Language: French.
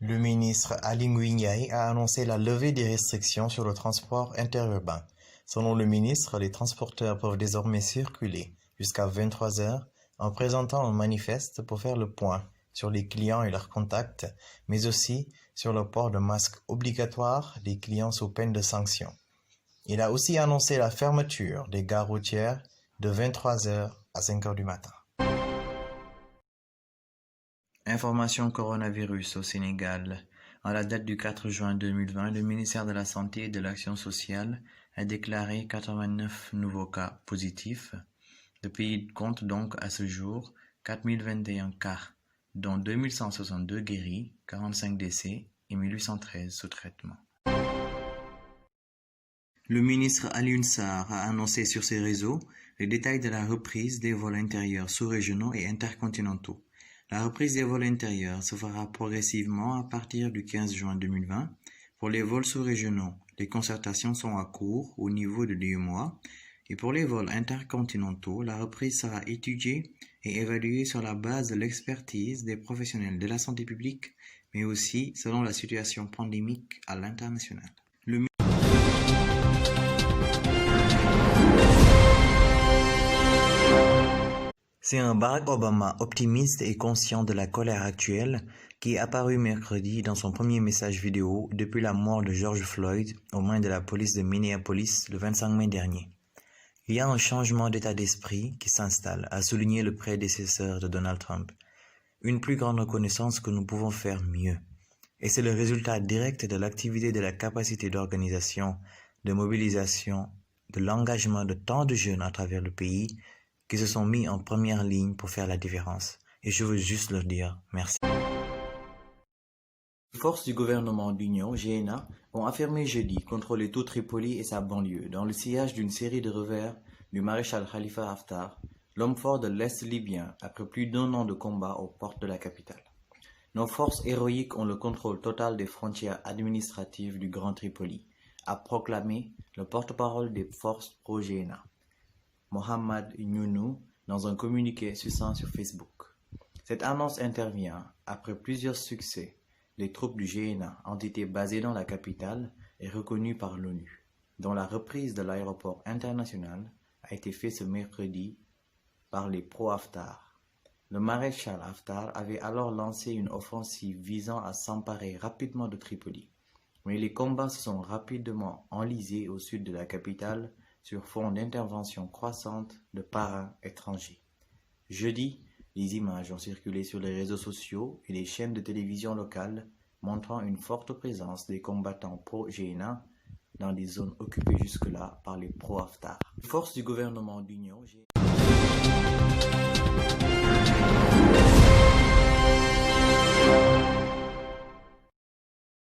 Le ministre Aly Ngouille Ndiaye a annoncé la levée des restrictions sur le transport interurbain. Selon le ministre, les transporteurs peuvent désormais circuler jusqu'à 23 heures en présentant un manifeste pour faire le point sur les clients et leurs contacts, mais aussi sur le port de masques obligatoire des clients sous peine de sanction. Il a aussi annoncé la fermeture des gares routières de 23 heures à 5 heures du matin. Information coronavirus au Sénégal. À la date du 4 juin 2020, le ministère de la Santé et de l'Action sociale a déclaré 89 nouveaux cas positifs. Le pays compte donc à ce jour 4021 cas, dont 2162 guéris, 45 décès et 1813 sous traitement. Le ministre Alioune Sarr a annoncé sur ses réseaux les détails de la reprise des vols intérieurs sous-régionaux et intercontinentaux. La reprise des vols intérieurs se fera progressivement à partir du 15 juin 2020. Pour les vols sous-régionaux, les concertations sont à court au niveau de 2 mois. Et pour les vols intercontinentaux, la reprise sera étudiée et évaluée sur la base de l'expertise des professionnels de la santé publique, mais aussi selon la situation pandémique à l'international. C'est un Barack Obama optimiste et conscient de la colère actuelle qui est apparu mercredi dans son premier message vidéo depuis la mort de George Floyd aux mains de la police de Minneapolis le 25 mai dernier. Il y a un changement d'état d'esprit qui s'installe, a souligné le prédécesseur de Donald Trump. Une plus grande reconnaissance que nous pouvons faire mieux. Et c'est le résultat direct de l'activité de la capacité d'organisation, de mobilisation, de l'engagement de tant de jeunes à travers le pays qui se sont mis en première ligne pour faire la différence. Et je veux juste leur dire merci. Les forces du gouvernement d'union, GNA, ont affirmé jeudi contrôler tout Tripoli et sa banlieue dans le sillage d'une série de revers du maréchal Khalifa Haftar, l'homme fort de l'Est libyen, après plus d'1 an de combat aux portes de la capitale. Nos forces héroïques ont le contrôle total des frontières administratives du Grand Tripoli, a proclamé le porte-parole des forces pro-GNA, Mohamed Younou, dans un communiqué succinct sur Facebook. Cette annonce intervient après plusieurs succès. Les troupes du GNA, entité basée dans la capitale et reconnue par l'ONU, dont la reprise de l'aéroport international a été faite ce mercredi par les pro-Haftar. Le maréchal Haftar avait alors lancé une offensive visant à s'emparer rapidement de Tripoli, mais les combats se sont rapidement enlisés au sud de la capitale sur fond d'intervention croissante de parrains étrangers. Jeudi, les images ont circulé sur les réseaux sociaux et les chaînes de télévision locales montrant une forte présence des combattants pro-GNA dans des zones occupées jusque-là par les pro-Haftar. Les forces du gouvernement d'union